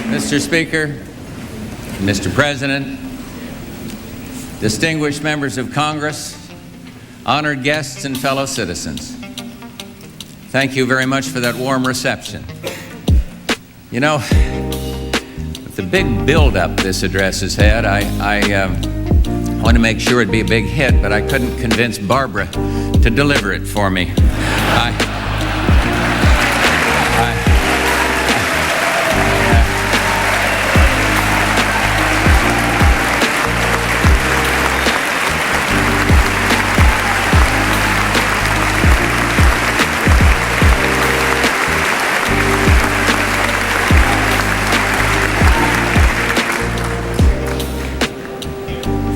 Mr. Speaker, Mr. President, distinguished members of Congress, honored guests and fellow citizens, thank you very much for that warm reception. You know, with the big build-up this address has had, I want to make sure it'd be a big hit, but I couldn't convince Barbara to deliver it for me.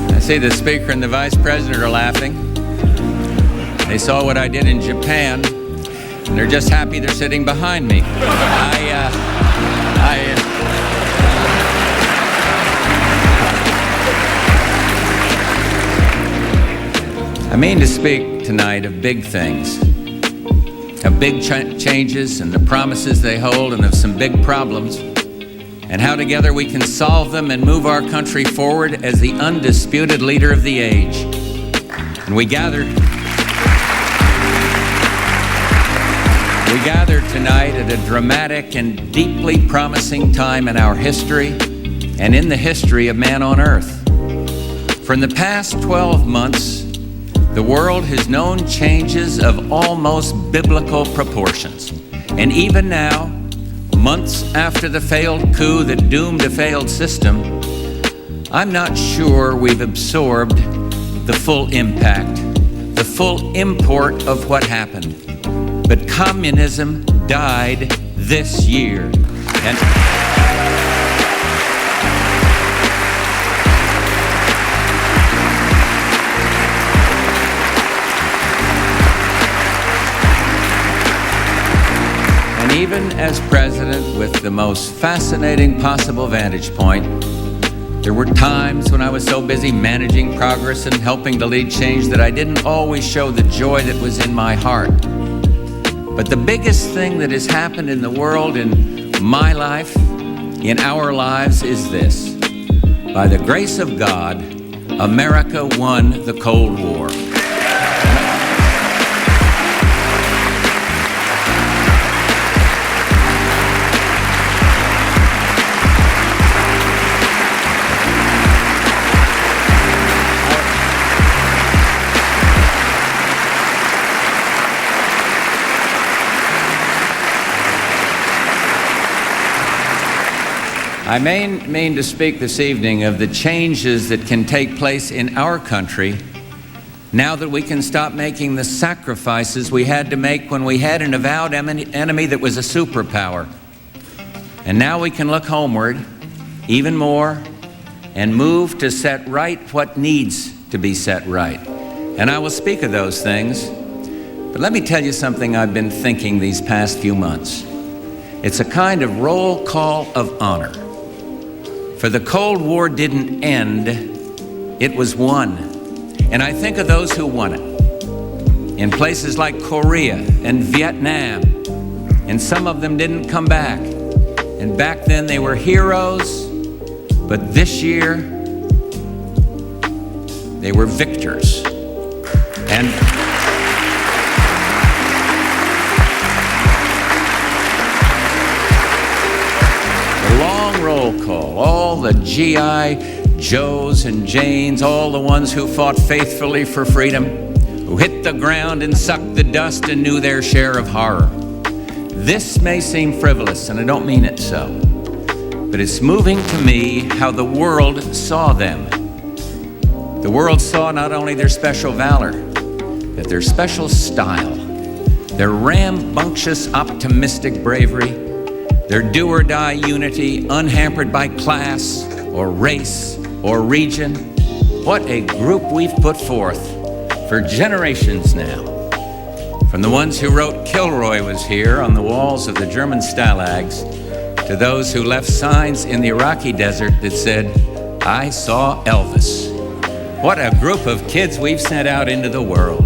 I see the Speaker and the Vice President are laughing. They saw what I did in Japan, and they're just happy they're sitting behind me. I mean to speak tonight of big things, of big changes and the promises they hold, and of some big problems, and how together we can solve them and move our country forward as the undisputed leader of the age. And we gather tonight at a dramatic and deeply promising time in our history and in the history of man on earth. For in the past 12 months, the world has known changes of almost biblical proportions. And even now, months after the failed coup that doomed a failed system, I'm not sure we've absorbed the full impact, the full import of what happened. But communism died this year. And even as president with the most fascinating possible vantage point, there were times when I was so busy managing progress and helping to lead change that I didn't always show the joy that was in my heart. But the biggest thing that has happened in the world, in my life, in our lives, is this. By the grace of God, America won the Cold War. I mean to speak this evening of the changes that can take place in our country now that we can stop making the sacrifices we had to make when we had an avowed enemy that was a superpower. And now we can look homeward even more and move to set right what needs to be set right. And I will speak of those things, but let me tell you something I've been thinking these past few months. It's a kind of roll call of honor. For the Cold War didn't end, it was won. And I think of those who won it in places like Korea and Vietnam, and some of them didn't come back. And back then they were heroes, but this year they were victors. And roll call, all the G.I. Joes and Janes, all the ones who fought faithfully for freedom, who hit the ground and sucked the dust and knew their share of horror. This may seem frivolous, and I don't mean it so, but it's moving to me how the world saw them. The world saw not only their special valor, but their special style, their rambunctious, optimistic bravery, their do-or-die unity, unhampered by class or race or region. What a group we've put forth for generations now. From the ones who wrote "Kilroy was here" on the walls of the German stalags, to those who left signs in the Iraqi desert that said, "I saw Elvis." What a group of kids we've sent out into the world.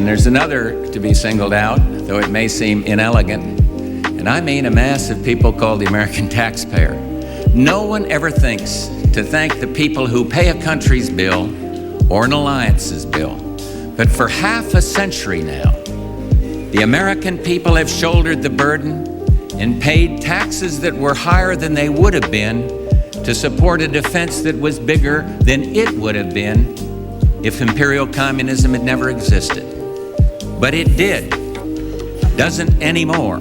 And there's another to be singled out, though it may seem inelegant, and I mean a mass of people called the American taxpayer. No one ever thinks to thank the people who pay a country's bill or an alliance's bill. But for half a century now, the American people have shouldered the burden and paid taxes that were higher than they would have been to support a defense that was bigger than it would have been if imperial communism had never existed. But it did. Doesn't anymore.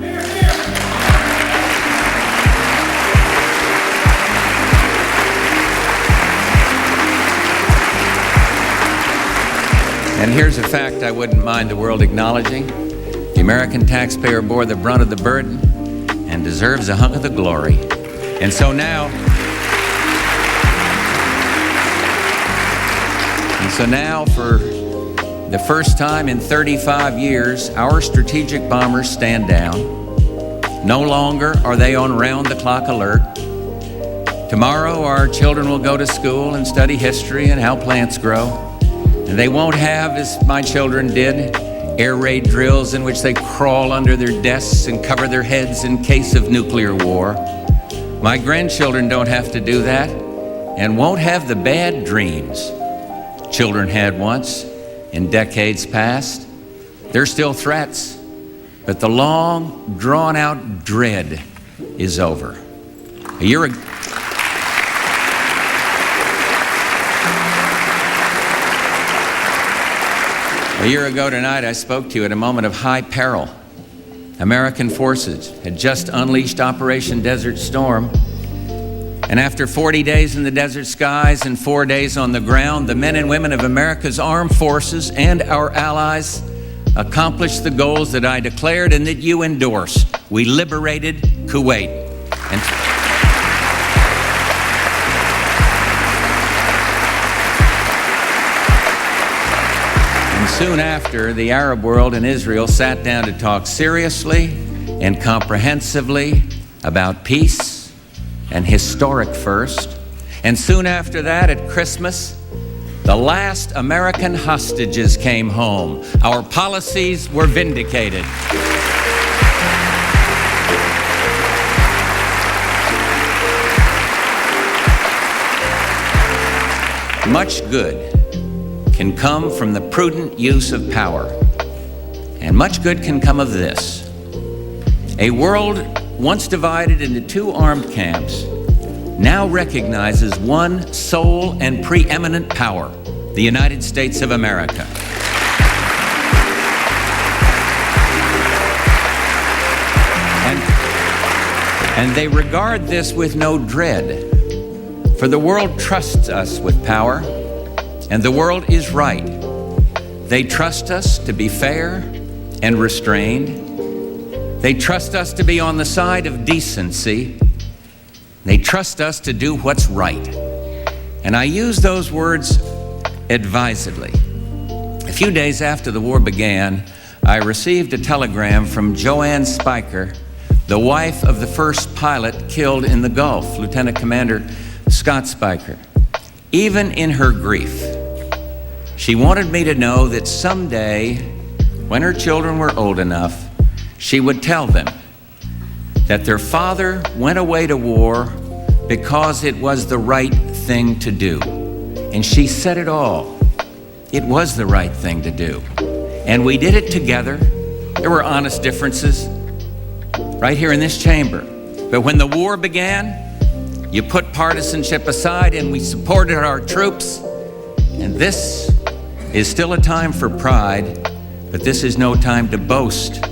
And here's a fact I wouldn't mind the world acknowledging. The American taxpayer bore the brunt of the burden and deserves a hunk of the glory. And so now, for the first time in 35 years, our strategic bombers stand down. No longer are they on round-the-clock alert. Tomorrow, our children will go to school and study history and how plants grow. And they won't have, as my children did, air raid drills in which they crawl under their desks and cover their heads in case of nuclear war. My grandchildren don't have to do that and won't have the bad dreams children had once in decades past. They're still threats, but the long, drawn-out dread is over. A year ago, tonight, I spoke to you at a moment of high peril. American forces had just unleashed Operation Desert Storm. And after 40 days in the desert skies and 4 days on the ground, the men and women of America's armed forces and our allies accomplished the goals that I declared and that you endorsed. We liberated Kuwait. And soon after, the Arab world and Israel sat down to talk seriously and comprehensively about peace and historic first. And soon after that, at Christmas, the last American hostages came home. Our policies were vindicated. Much good can come from the prudent use of power, and much good can come of this. A world once divided into two armed camps now recognizes one sole and preeminent power, the United States of America. And they regard this with no dread, for the world trusts us with power, and the world is right. They trust us to be fair and restrained. They trust us to be on the side of decency. They trust us to do what's right. And I use those words advisedly. A few days after the war began, I received a telegram from Joanne Spiker, the wife of the first pilot killed in the Gulf, Lieutenant Commander Scott Spiker. Even in her grief, she wanted me to know that someday, when her children were old enough, she would tell them that their father went away to war because it was the right thing to do. And she said it all. It was the right thing to do. And we did it together. There were honest differences right here in this chamber. But when the war began, you put partisanship aside and we supported our troops. And this is still a time for pride, but this is no time to boast.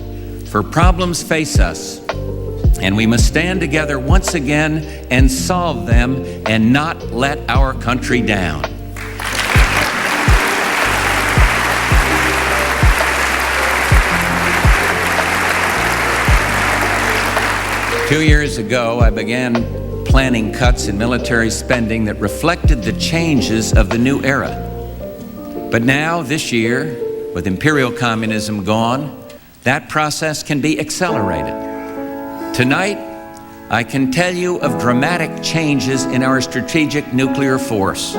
For problems face us, and we must stand together once again and solve them and not let our country down. Two years ago, I began planning cuts in military spending that reflected the changes of the new era. But now, this year, with imperial communism gone, that process can be accelerated. Tonight, I can tell you of dramatic changes in our strategic nuclear force.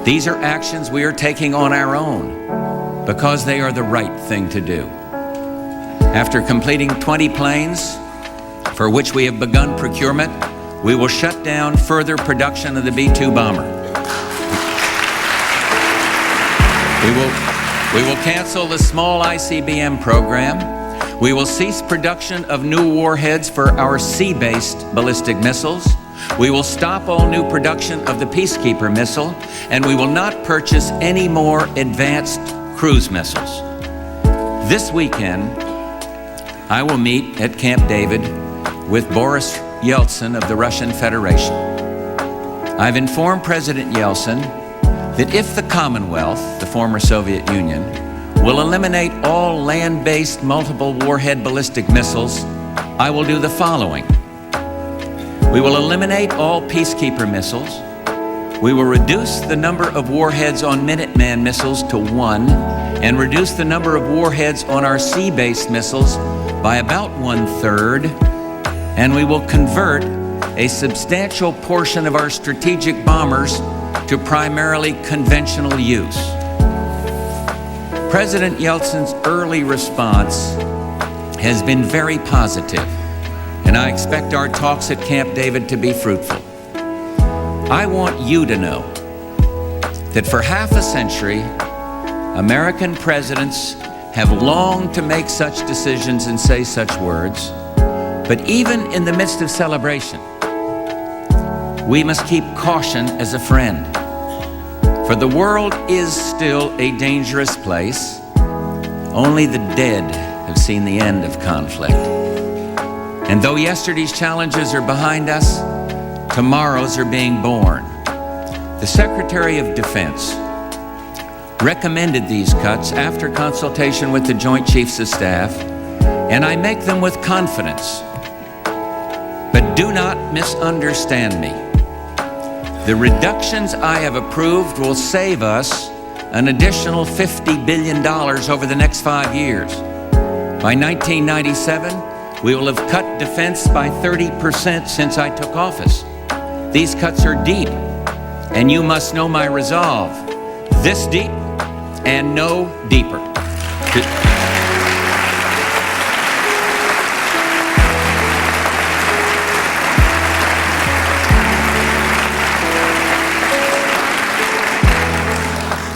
These are actions we are taking on our own. because they are the right thing to do. After completing 20 planes, for which we have begun procurement, we will shut down further production of the B-2 bomber. We will cancel the small ICBM program. We will cease production of new warheads for our sea-based ballistic missiles. We will stop all new production of the Peacekeeper missile, and we will not purchase any more advanced cruise missiles. This weekend, I will meet at Camp David with Boris Yeltsin of the Russian Federation. I've informed President Yeltsin that if the Commonwealth, the former Soviet Union, will eliminate all land-based multiple warhead ballistic missiles, I will do the following. We will eliminate all Peacekeeper missiles. We will reduce the number of warheads on Minuteman missiles to 1 and reduce the number of warheads on our sea-based missiles by about 1/3, and we will convert a substantial portion of our strategic bombers to primarily conventional use. President Yeltsin's early response has been very positive, and I expect our talks at Camp David to be fruitful. I want you to know that for half a century, American presidents have longed to make such decisions and say such words, but even in the midst of celebration, we must keep caution as a friend. For the world is still a dangerous place. Only the dead have seen the end of conflict. And though yesterday's challenges are behind us, tomorrow's are being born. The Secretary of Defense recommended these cuts after consultation with the Joint Chiefs of Staff, and I make them with confidence. But do not misunderstand me. The reductions I have approved will save us an additional $50 billion over the next 5 years. By 1997, we will have cut defense by 30% since I took office. These cuts are deep, and you must know my resolve. This deep and no deeper.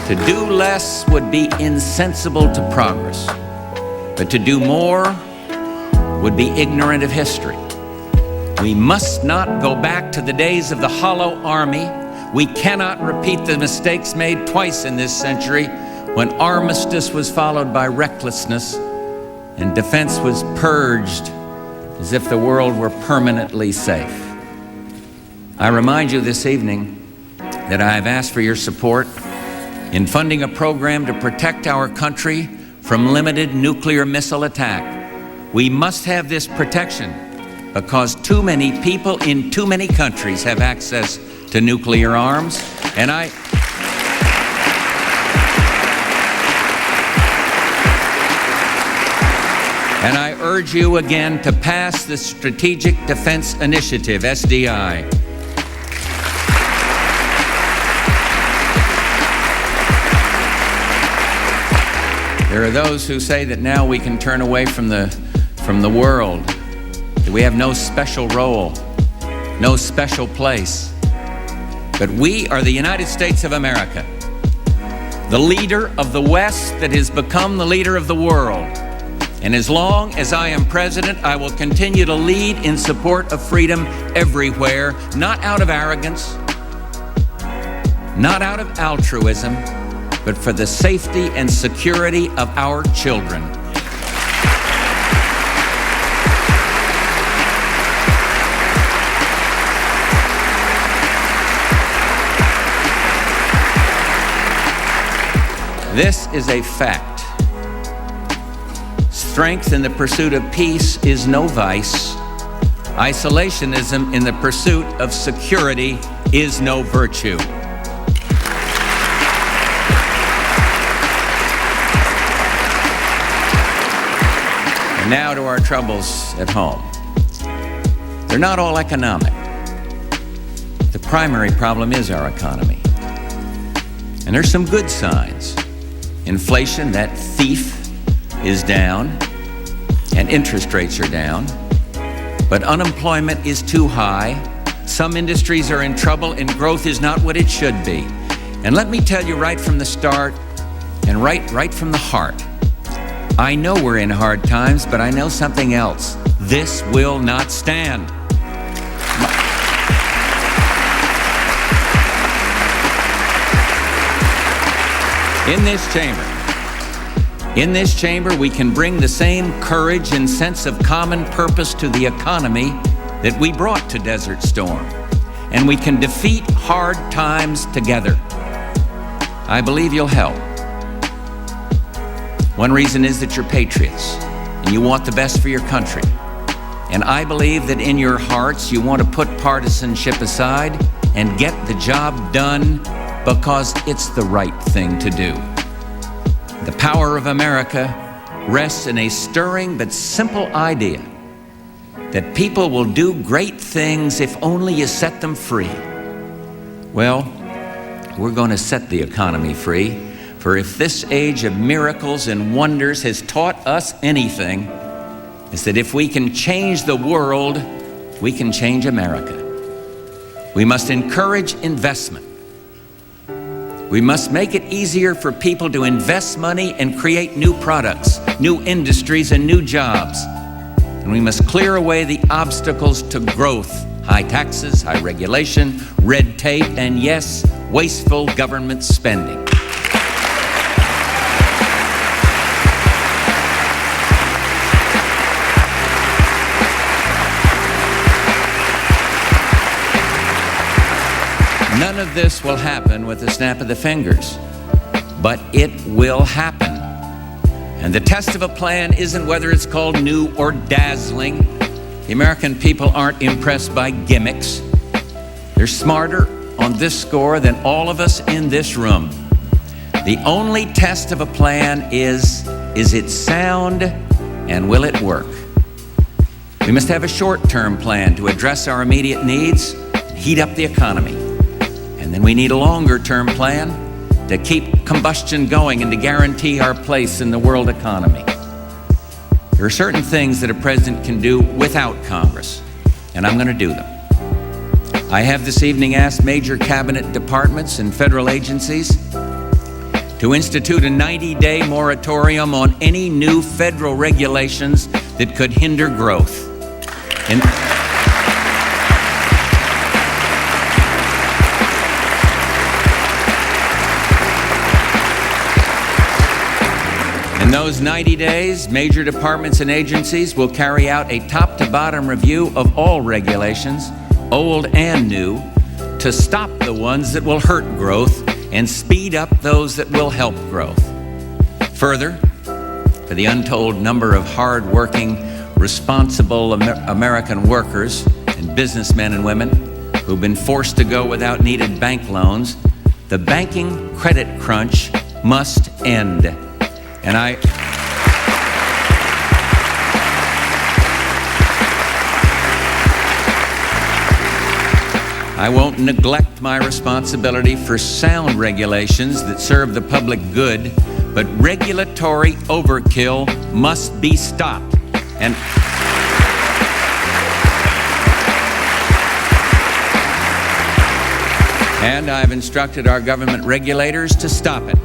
To do less would be insensible to progress, but to do more would be ignorant of history. We must not go back to the days of the hollow army. We cannot repeat the mistakes made twice in this century, when armistice was followed by recklessness and defense was purged as if the world were permanently safe. I remind you this evening that I have asked for your support in funding a program to protect our country from limited nuclear missile attack. We must have this protection because too many people in too many countries have access to nuclear arms, and I urge you again to pass the Strategic Defense Initiative, SDI. There are those who say that now we can turn away from the world, that we have no special role, no special place. But we are the United States of America, the leader of the West that has become the leader of the world. And as long as I am president, I will continue to lead in support of freedom everywhere, not out of arrogance, not out of altruism, but for the safety and security of our children. This is a fact. Strength in the pursuit of peace is no vice. Isolationism in the pursuit of security is no virtue. And now to our troubles at home. They're not all economic. The primary problem is our economy. And there's some good signs. Inflation, that thief, is down, and interest rates are down. But unemployment is too high. Some industries are in trouble, and growth is not what it should be. And let me tell you right from the start, and right from the heart, I know we're in hard times, but I know something else. This will not stand. In this chamber, we can bring the same courage and sense of common purpose to the economy that we brought to Desert Storm. And we can defeat hard times together. I believe you'll help. One reason is that you're patriots and you want the best for your country. And I believe that in your hearts you want to put partisanship aside and get the job done because it's the right thing to do. The power of America rests in a stirring but simple idea that people will do great things if only you set them free. Well, we're going to set the economy free, for if this age of miracles and wonders has taught us anything, it's that if we can change the world, we can change America. We must encourage investment. We must make it easier for people to invest money and create new products, new industries, and new jobs. And we must clear away the obstacles to growth: high taxes, high regulation, red tape, and yes, wasteful government spending. None of this will happen with a snap of the fingers, but it will happen. And the test of a plan isn't whether it's called new or dazzling. The American people aren't impressed by gimmicks. They're smarter on this score than all of us in this room. The only test of a plan is it sound and will it work? We must have a short-term plan to address our immediate needs, heat up the economy. And then we need a longer-term plan to keep combustion going and to guarantee our place in the world economy. There are certain things that a president can do without Congress, and I'm going to do them. I have this evening asked major cabinet departments and federal agencies to institute a 90-day moratorium on any new federal regulations that could hinder growth. In those 90 days, major departments and agencies will carry out a top-to-bottom review of all regulations, old and new, to stop the ones that will hurt growth and speed up those that will help growth. Further, for the untold number of hard-working, responsible American workers and businessmen and women who've been forced to go without needed bank loans, the banking credit crunch must end. And I won't neglect my responsibility for sound regulations that serve the public good, but regulatory overkill must be stopped. And I've instructed our government regulators to stop it.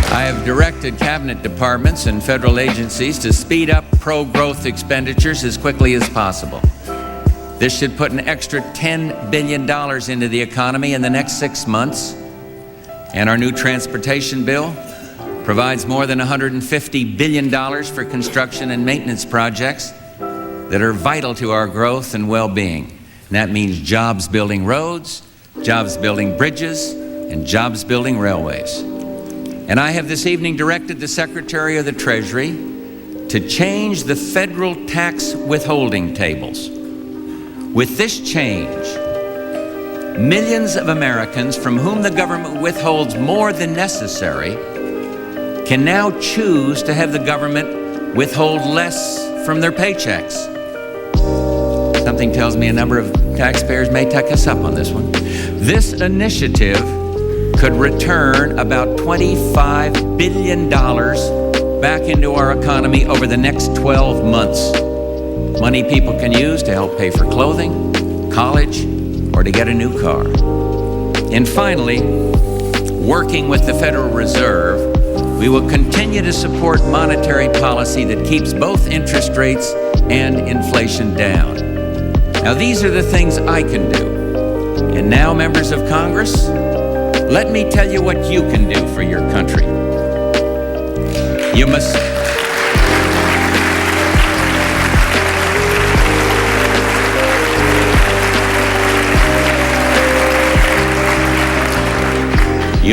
I have directed cabinet departments and federal agencies to speed up pro-growth expenditures as quickly as possible. This should put an extra $10 billion into the economy in the next 6 months. And our new transportation bill provides more than $150 billion for construction and maintenance projects that are vital to our growth and well-being. And that means jobs building roads, jobs building bridges, and jobs building railways. And I have this evening directed the Secretary of the Treasury to change the federal tax withholding tables. With this change, millions of Americans from whom the government withholds more than necessary can now choose to have the government withhold less from their paychecks. Something tells me a number of taxpayers may take us up on this one. This initiative could return about $25 billion back into our economy over the next 12 months. Money people can use to help pay for clothing, college, or to get a new car. And finally, working with the Federal Reserve, we will continue to support monetary policy that keeps both interest rates and inflation down. Now, these are the things I can do. And now, members of Congress, let me tell you what you can do for your country. You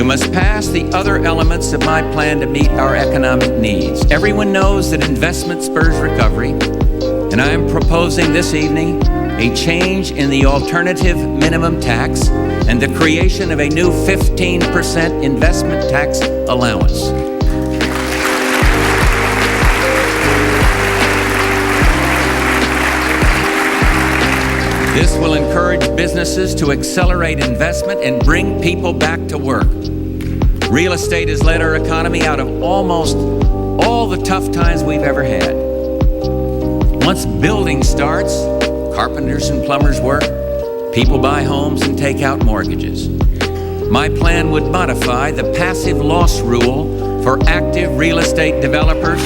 must pass the other elements of my plan to meet our economic needs. Everyone knows that investment spurs recovery, and I am proposing this evening a change in the alternative minimum tax and the creation of a new 15% investment tax allowance. This will encourage businesses to accelerate investment and bring people back to work. Real estate has led our economy out of almost all the tough times we've ever had. Once building starts, carpenters and plumbers work, people buy homes and take out mortgages. My plan would modify the passive loss rule for active real estate developers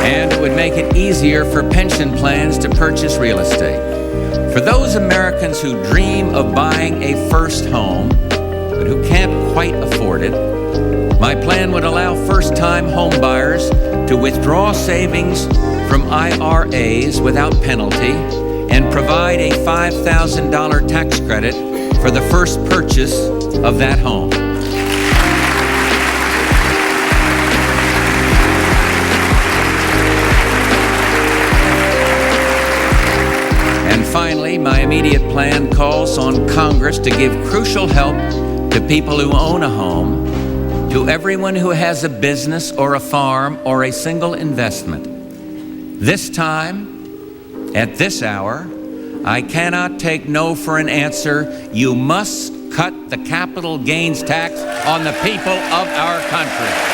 and it would make it easier for pension plans to purchase real estate. For those Americans who dream of buying a first home, but who can't quite afford it, my plan would allow first-time home buyers to withdraw savings from IRAs without penalty and provide a $5,000 tax credit for the first purchase of that home. And finally, my immediate plan calls on Congress to give crucial help to people who own a home, to everyone who has a business or a farm or a single investment. This time, at this hour, I cannot take no for an answer. You must cut the capital gains tax on the people of our country.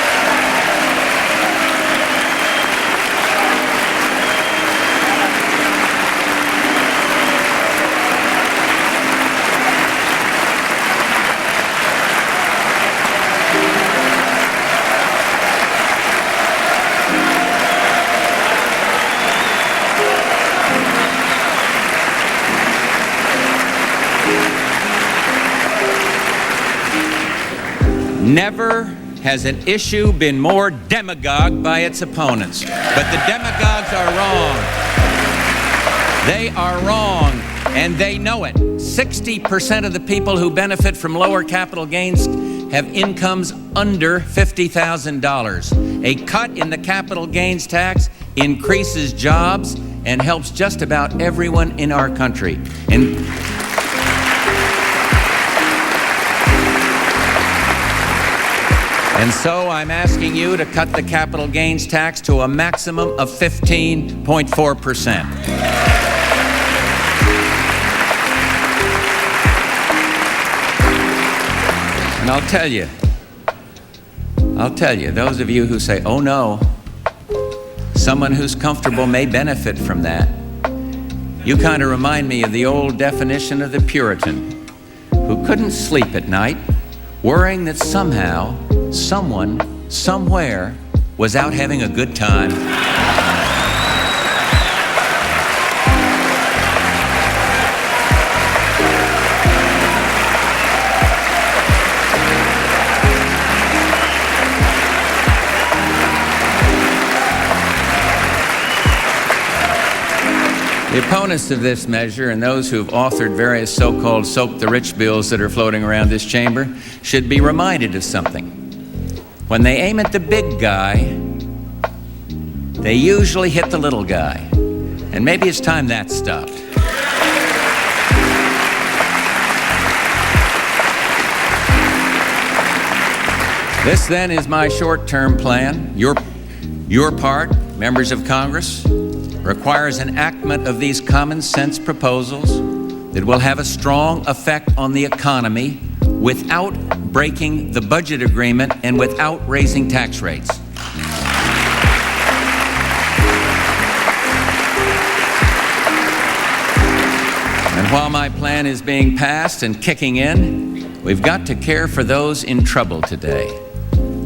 Never has an issue been more demagogued by its opponents. But the demagogues are wrong. They are wrong, and they know it. 60% of the people who benefit from lower capital gains have incomes under $50,000. A cut in the capital gains tax increases jobs and helps just about everyone in our country. And so I'm asking you to cut the capital gains tax to a maximum of 15.4%. And I'll tell you, those of you who say, oh no, someone who's comfortable may benefit from that, you kind of remind me of the old definition of the Puritan who couldn't sleep at night, worrying that somehow someone, somewhere, was out having a good time. The opponents of this measure and those who have authored various so-called soak the rich bills that are floating around this chamber should be reminded of something. When they aim at the big guy, they usually hit the little guy. And maybe it's time that stopped. This then is my short-term plan. Your part, members of Congress, requires enactment of these common sense proposals that will have a strong effect on the economy without breaking the budget agreement and without raising tax rates. And while my plan is being passed and kicking in, we've got to care for those in trouble today.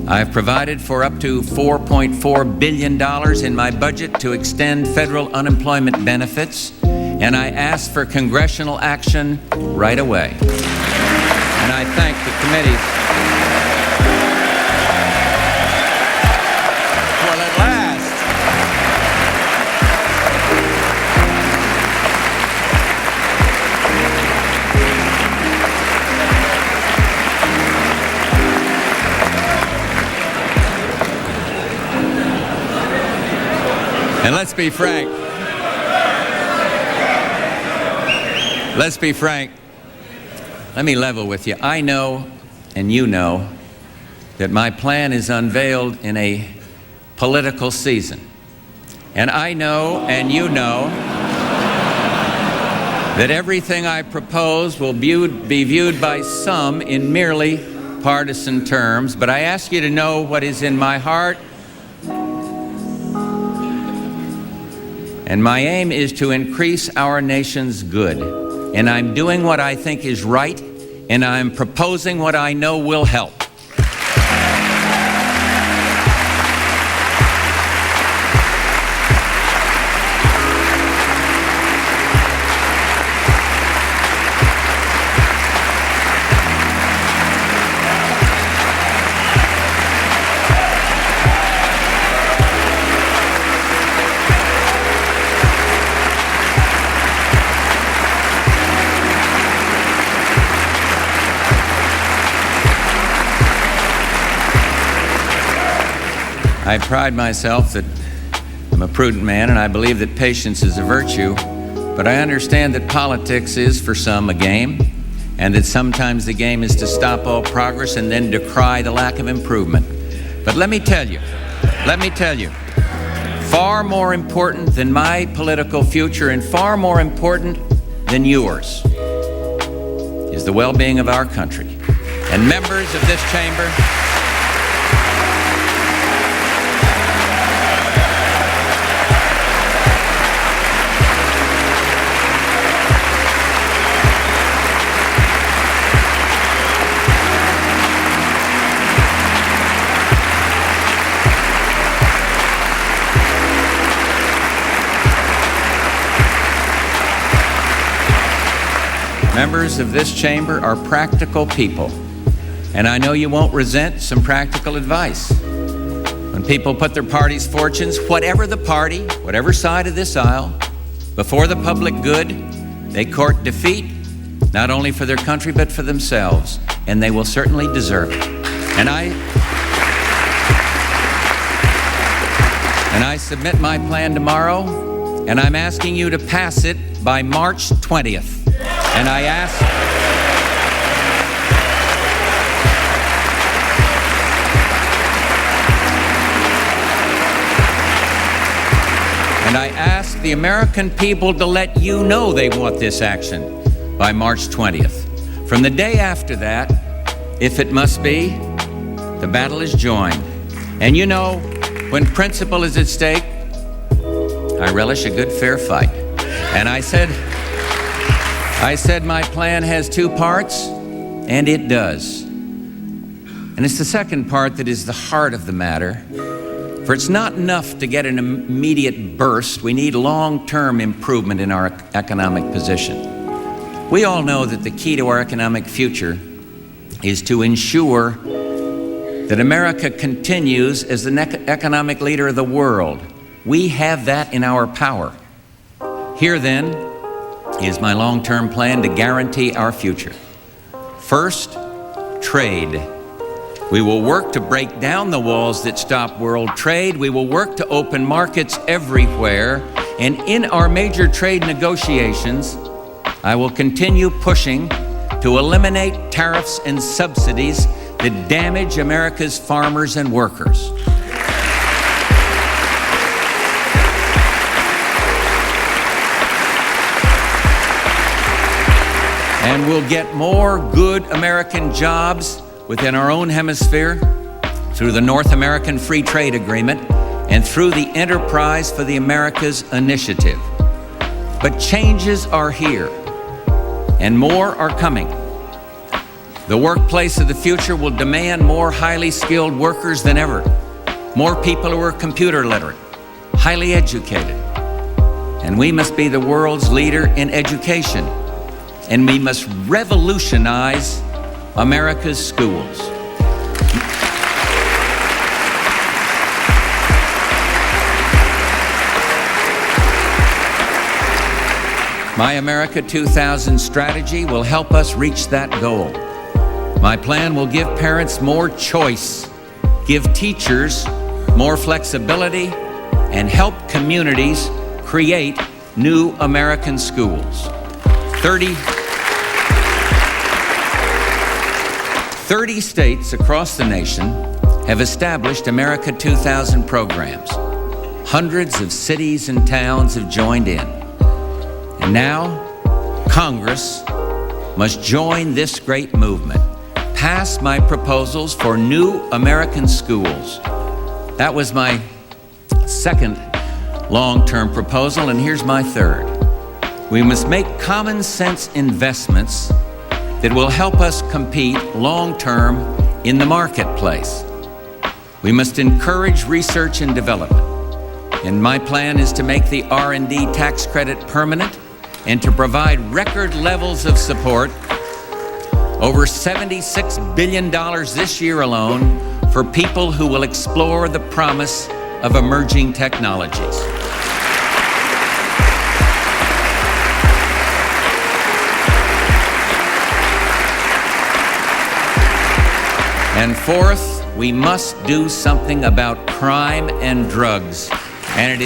I've provided for up to $4.4 billion in my budget to extend federal unemployment benefits, and I ask for congressional action right away. And I thank the committee. Well, at last. And let's be frank. Let's be frank. Let me level with you. I know, and you know, that my plan is unveiled in a political season. And I know, and you know, that everything I propose will be viewed by some in merely partisan terms. But I ask you to know what is in my heart. And my aim is to increase our nation's good. And I'm doing what I think is right, and I'm proposing what I know will help. I pride myself that I'm a prudent man, and I believe that patience is a virtue, but I understand that politics is, for some, a game, and that sometimes the game is to stop all progress and then decry the lack of improvement. But let me tell you, far more important than my political future and far more important than yours is the well-being of our country. And members of this chamber, members of this chamber are practical people, and I know you won't resent some practical advice. When people put their party's fortunes, whatever the party, whatever side of this aisle, before the public good, they court defeat, not only for their country but for themselves, and they will certainly deserve it. And I submit my plan tomorrow, and I'm asking you to pass it by March 20th. And I ask the American people to let you know they want this action by March 20th. From the day after that, if it must be, the battle is joined. And you know, when principle is at stake, I relish a good fair fight. And I said my plan has two parts, and it does. And it's the second part that is the heart of the matter. For it's not enough to get an immediate burst. We need long-term improvement in our economic position. We all know that the key to our economic future is to ensure that America continues as the economic leader of the world. We have that in our power. Here, then, is my long-term plan to guarantee our future. First, trade. We will work to break down the walls that stop world trade. We will work to open markets everywhere. And in our major trade negotiations, I will continue pushing to eliminate tariffs and subsidies that damage America's farmers and workers. And we'll get more good American jobs within our own hemisphere through the North American Free Trade Agreement and through the Enterprise for the Americas initiative. But changes are here, and more are coming. The workplace of the future will demand more highly skilled workers than ever, more people who are computer literate, highly educated. And we must be the world's leader in education, and we must revolutionize America's schools. My America 2000 strategy will help us reach that goal. My plan will give parents more choice, give teachers more flexibility, and help communities create new American schools. 30 states across the nation have established America 2000 programs. Hundreds of cities and towns have joined in. And now, Congress must join this great movement. Pass my proposals for new American schools. That was my second long-term proposal, and here's my third. We must make common sense investments that will help us compete long-term in the marketplace. We must encourage research and development. And my plan is to make the R&D tax credit permanent and to provide record levels of support, over $76 billion this year alone, for people who will explore the promise of emerging technologies. And fourth, we must do something about crime and drugs. And it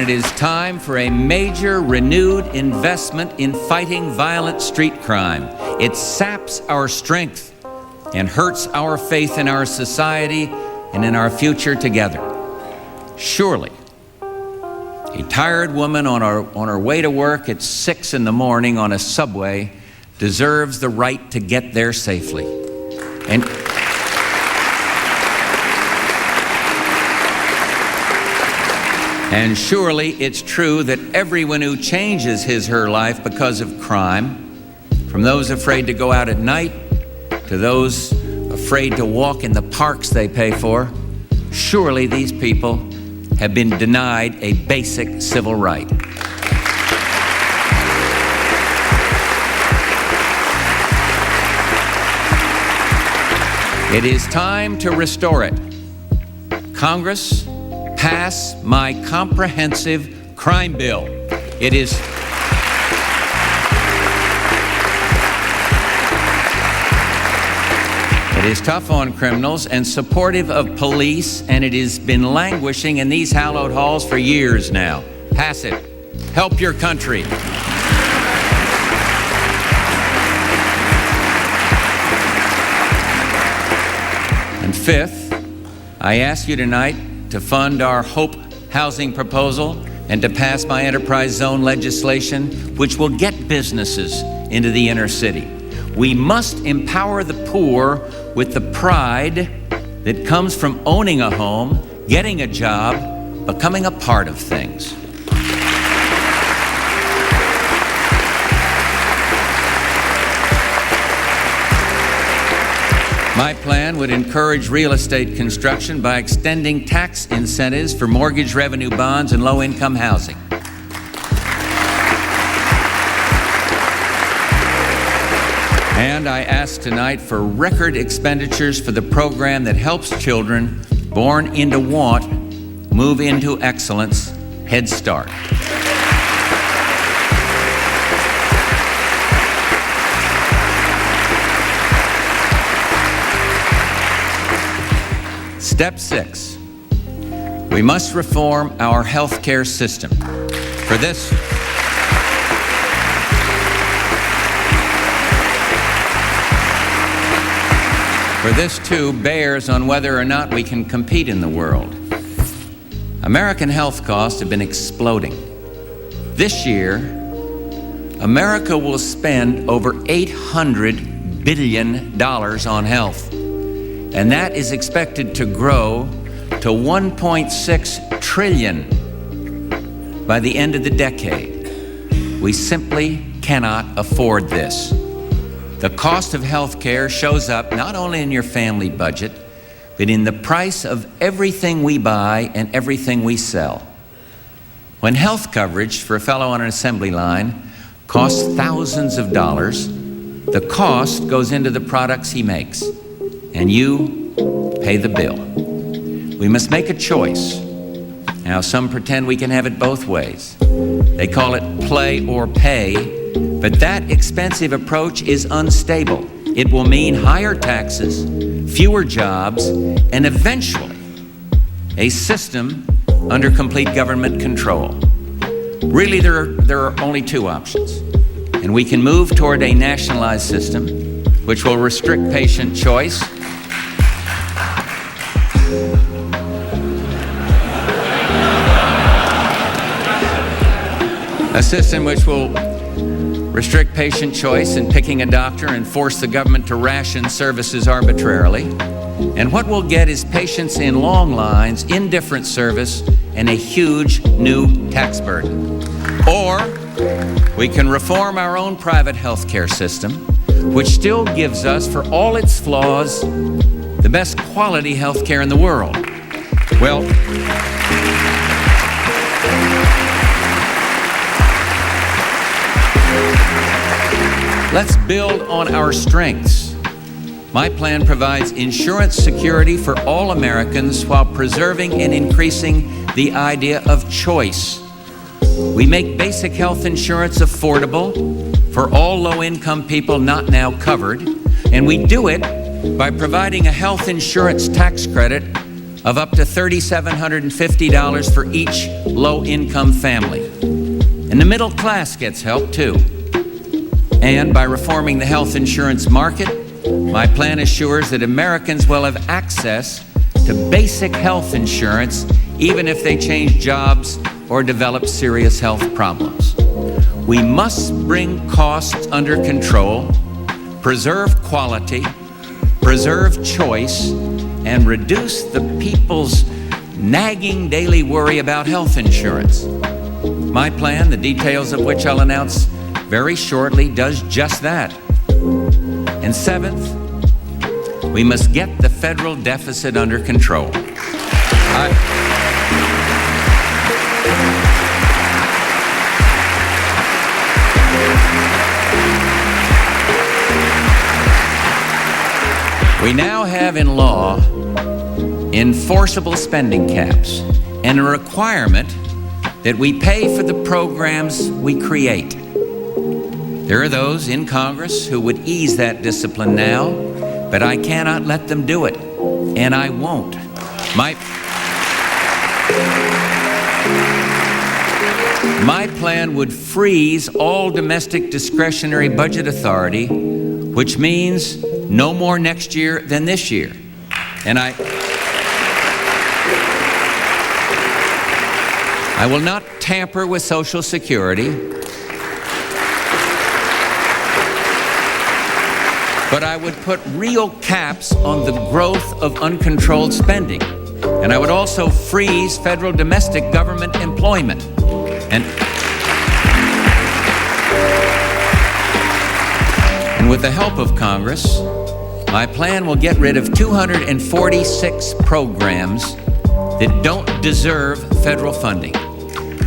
is time for a major renewed investment in fighting violent street crime. It saps our strength and hurts our faith in our society and in our future together. Surely, a tired woman on her way to work at 6 in the morning on a subway deserves the right to get there safely. And surely it's true that everyone who changes her life because of crime, from those afraid to go out at night to those afraid to walk in the parks they pay for, surely these people have been denied a basic civil right. It is time to restore it. Congress, pass my comprehensive crime bill. It is tough on criminals and supportive of police, and it has been languishing in these hallowed halls for years now. Pass it. Help your country. And fifth, I ask you tonight to fund our Hope housing proposal and to pass my enterprise zone legislation, which will get businesses into the inner city. We must empower the poor with the pride that comes from owning a home, getting a job, becoming a part of things. My plan would encourage real estate construction by extending tax incentives for mortgage revenue bonds and low-income housing. And I ask tonight for record expenditures for the program that helps children born into want move into excellence, Head Start. Step 6, we must reform our health care system. For this too bears on whether or not we can compete in the world. American health costs have been exploding. This year, America will spend over $800 billion on health, and that is expected to grow to $1.6 trillion by the end of the decade. We simply cannot afford this. The cost of health care shows up not only in your family budget, but in the price of everything we buy and everything we sell. When health coverage for a fellow on an assembly line costs thousands of dollars, the cost goes into the products he makes, and you pay the bill. We must make a choice. Now, some pretend we can have it both ways. They call it play or pay, but that expensive approach is unstable. It will mean higher taxes, fewer jobs, and eventually a system under complete government control. Really, there are only two options, and we can move toward a nationalized system which will restrict patient choice, a system which will restrict patient choice in picking a doctor and force the government to ration services arbitrarily. And what we'll get is patients in long lines, indifferent service, and a huge new tax burden. Or we can reform our own private health care system, which still gives us, for all its flaws, the best quality health care in the world. Well, let's build on our strengths. My plan provides insurance security for all Americans while preserving and increasing the idea of choice. We make basic health insurance affordable for all low-income people not now covered, and we do it by providing a health insurance tax credit of up to $3,750 for each low-income family. And the middle class gets help too. And by reforming the health insurance market, my plan assures that Americans will have access to basic health insurance even if they change jobs or develop serious health problems. We must bring costs under control, preserve quality, preserve choice, and reduce the people's nagging daily worry about health insurance. My plan, the details of which I'll announce very shortly, does just that. And seventh, we must get the federal deficit under control. We now have in law enforceable spending caps and a requirement that we pay for the programs we create. There are those in Congress who would ease that discipline now, but I cannot let them do it, and I won't. My plan would freeze all domestic discretionary budget authority, which means no more next year than this year. And I will not tamper with Social Security, but I would put real caps on the growth of uncontrolled spending. And I would also freeze federal domestic government employment. And with the help of Congress, my plan will get rid of 246 programs that don't deserve federal funding.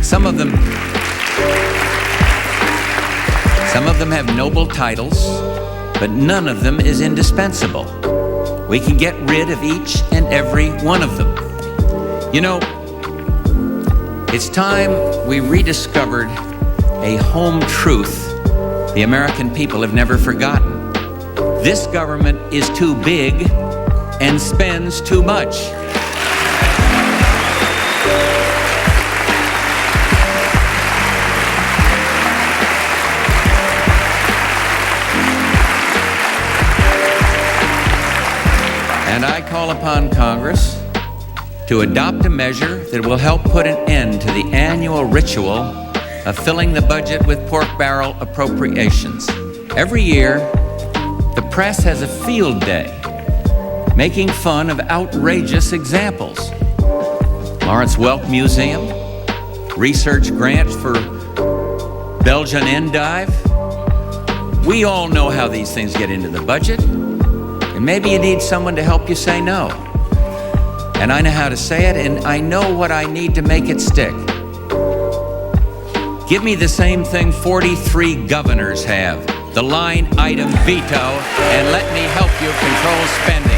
Some of them have noble titles, but none of them is indispensable. We can get rid of each and every one of them. You know, it's time we rediscovered a home truth the American people have never forgotten. This government is too big and spends too much. And I call upon Congress to adopt a measure that will help put an end to the annual ritual of filling the budget with pork barrel appropriations. Every year, the press has a field day making fun of outrageous examples. Lawrence Welk Museum, research grants for Belgian endive. We all know how these things get into the budget, and maybe you need someone to help you say no. And I know how to say it, and I know what I need to make it stick. Give me the same thing 43 governors have, the line item veto, and let me help you control spending.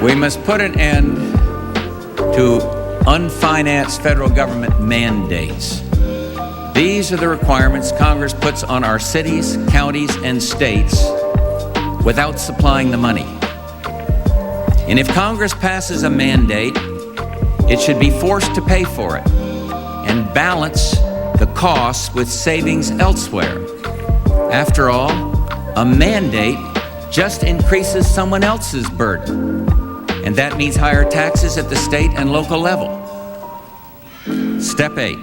We must put an end to unfinanced federal government mandates. These are the requirements Congress puts on our cities, counties, and states without supplying the money. And if Congress passes a mandate, it should be forced to pay for it and balance the costs with savings elsewhere. After all, a mandate just increases someone else's burden. And that means higher taxes at the state and local level. Step 8.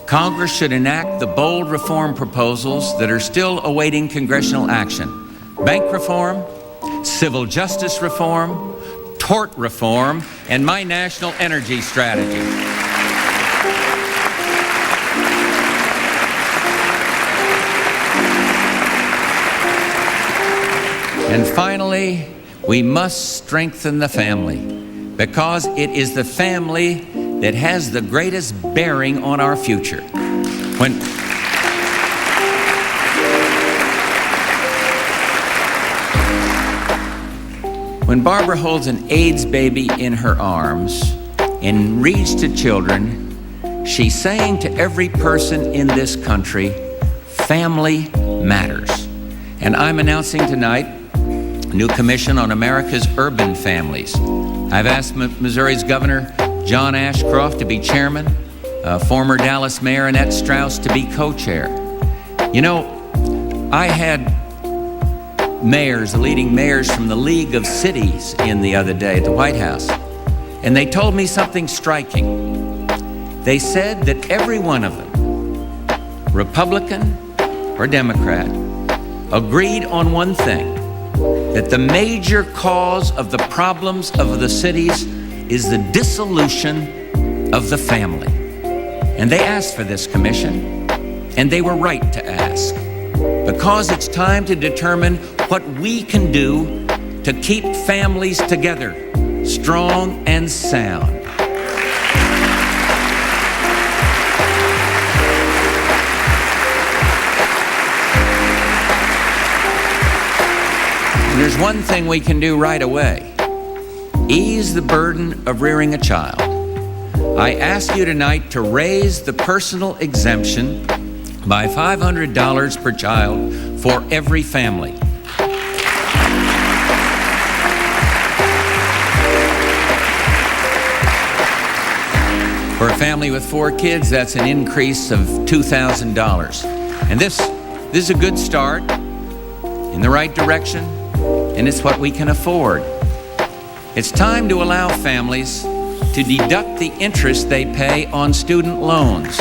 Congress should enact the bold reform proposals that are still awaiting congressional action. Bank reform, civil justice reform, tort reform, and my national energy strategy. And finally, we must strengthen the family, because it is the family that has the greatest bearing on our future. When Barbara holds an AIDS baby in her arms and reads to children, she's saying to every person in this country, family matters. And I'm announcing tonight new commission on America's urban families. I've asked Missouri's Governor John Ashcroft to be chairman, former Dallas Mayor Annette Strauss to be co-chair. You know, I had leading mayors from the League of Cities in the other day at the White House, and they told me something striking. They said that every one of them, Republican or Democrat, agreed on one thing, that the major cause of the problems of the cities is the dissolution of the family. And they asked for this commission, and they were right to ask, because it's time to determine what we can do to keep families together, strong and sound. There's one thing we can do right away: ease the burden of rearing a child. I ask you tonight to raise the personal exemption by $500 per child for every family. For a family with 4 kids, that's an increase of $2,000. And this is a good start in the right direction, and it's what we can afford. It's time to allow families to deduct the interest they pay on student loans.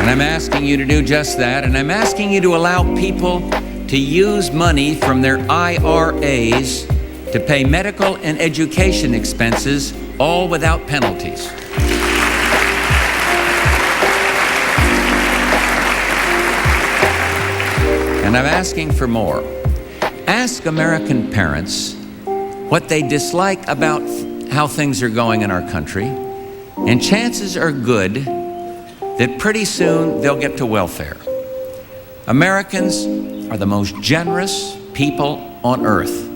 And I'm asking you to do just that, and I'm asking you to allow people to use money from their IRAs to pay medical and education expenses, all without penalties. And I'm asking for more. Ask American parents what they dislike about how things are going in our country, and chances are good that pretty soon they'll get to welfare. Americans are the most generous people on earth.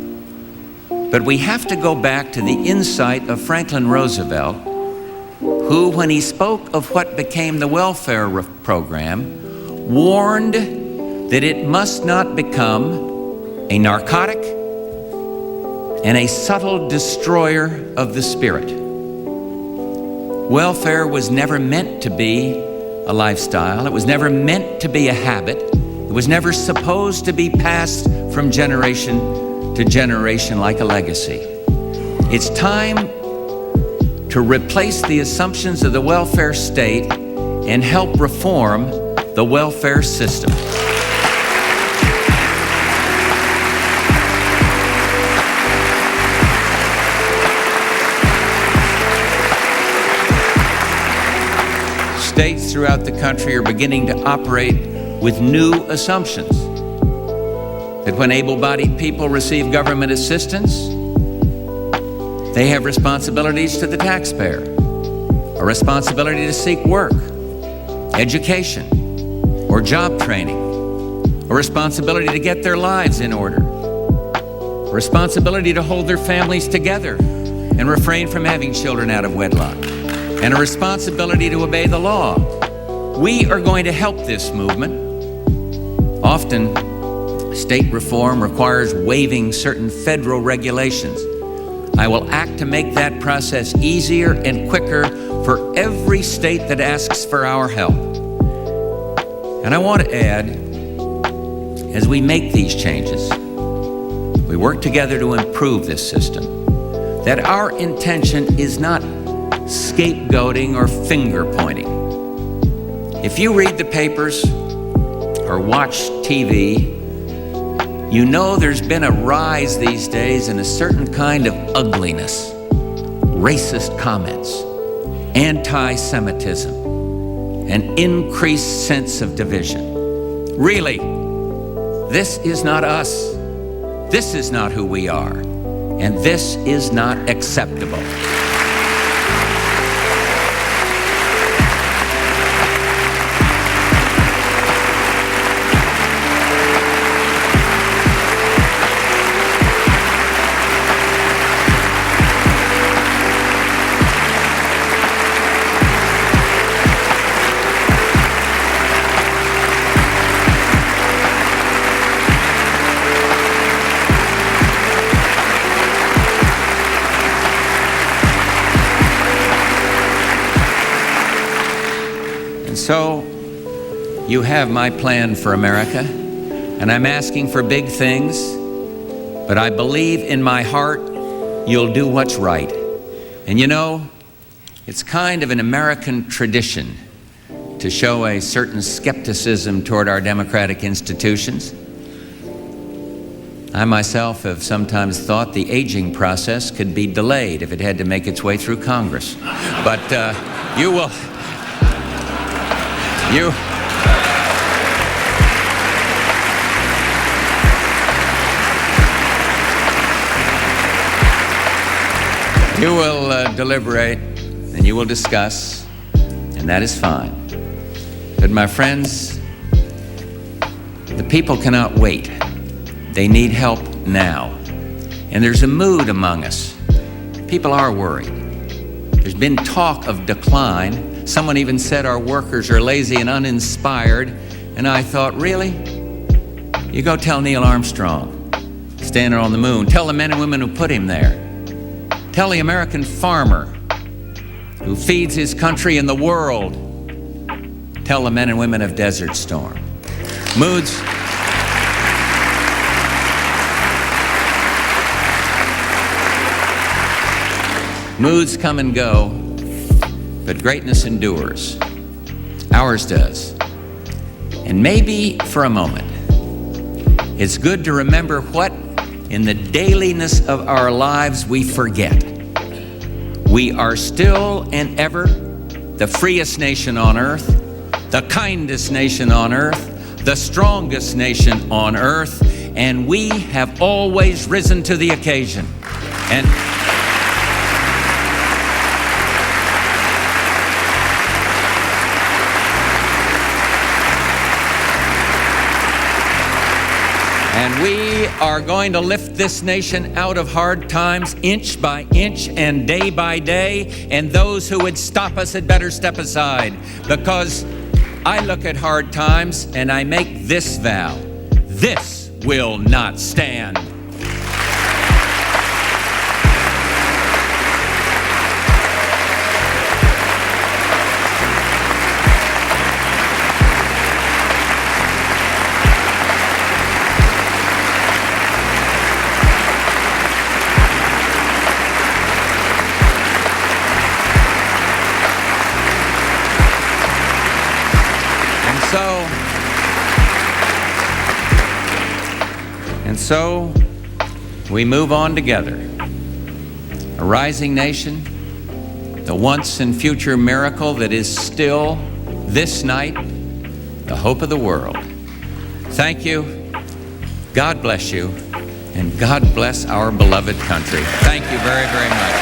But we have to go back to the insight of Franklin Roosevelt, who, when he spoke of what became the welfare program, warned that it must not become a narcotic and a subtle destroyer of the spirit. Welfare was never meant to be a lifestyle. It was never meant to be a habit. It was never supposed to be passed from generation to generation like a legacy. It's time to replace the assumptions of the welfare state and help reform the welfare system. States throughout the country are beginning to operate with new assumptions. That when able-bodied people receive government assistance, they have responsibilities to the taxpayer, a responsibility to seek work, education, or job training, a responsibility to get their lives in order, a responsibility to hold their families together and refrain from having children out of wedlock, and a responsibility to obey the law. We are going to help this movement. Often, state reform requires waiving certain federal regulations. I will act to make that process easier and quicker for every state that asks for our help. And I want to add, as we make these changes, we work together to improve this system, that our intention is not scapegoating or finger pointing. If you read the papers or watch TV, you know there's been a rise these days in a certain kind of ugliness, racist comments, anti-Semitism, an increased sense of division. Really, this is not us. This is not who we are. And this is not acceptable. So, you have my plan for America, and I'm asking for big things, but I believe in my heart you'll do what's right. And you know, it's kind of an American tradition to show a certain skepticism toward our democratic institutions. I myself have sometimes thought the aging process could be delayed if it had to make its way through Congress. But you will... You will deliberate and you will discuss, and that is fine. But my friends, the people cannot wait. They need help now. And there's a mood among us. People are worried. There's been talk of decline. Someone even said our workers are lazy and uninspired. And I thought, really? You go tell Neil Armstrong, standing on the moon. Tell the men and women who put him there. Tell the American farmer who feeds his country and the world. Tell the men and women of Desert Storm. Moods come and go, but greatness endures. Ours does. And maybe for a moment, it's good to remember what in the dailiness of our lives we forget. We are still and ever the freest nation on earth, the kindest nation on earth, the strongest nation on earth, and we have always risen to the occasion. And We are going to lift this nation out of hard times inch by inch and day by day, and those who would stop us had better step aside, because I look at hard times and I make this vow: this will not stand. And so we move on together. A rising nation, the once and future miracle that is still this night the hope of the world. Thank you. God bless you. And God bless our beloved country. Thank you very, very much.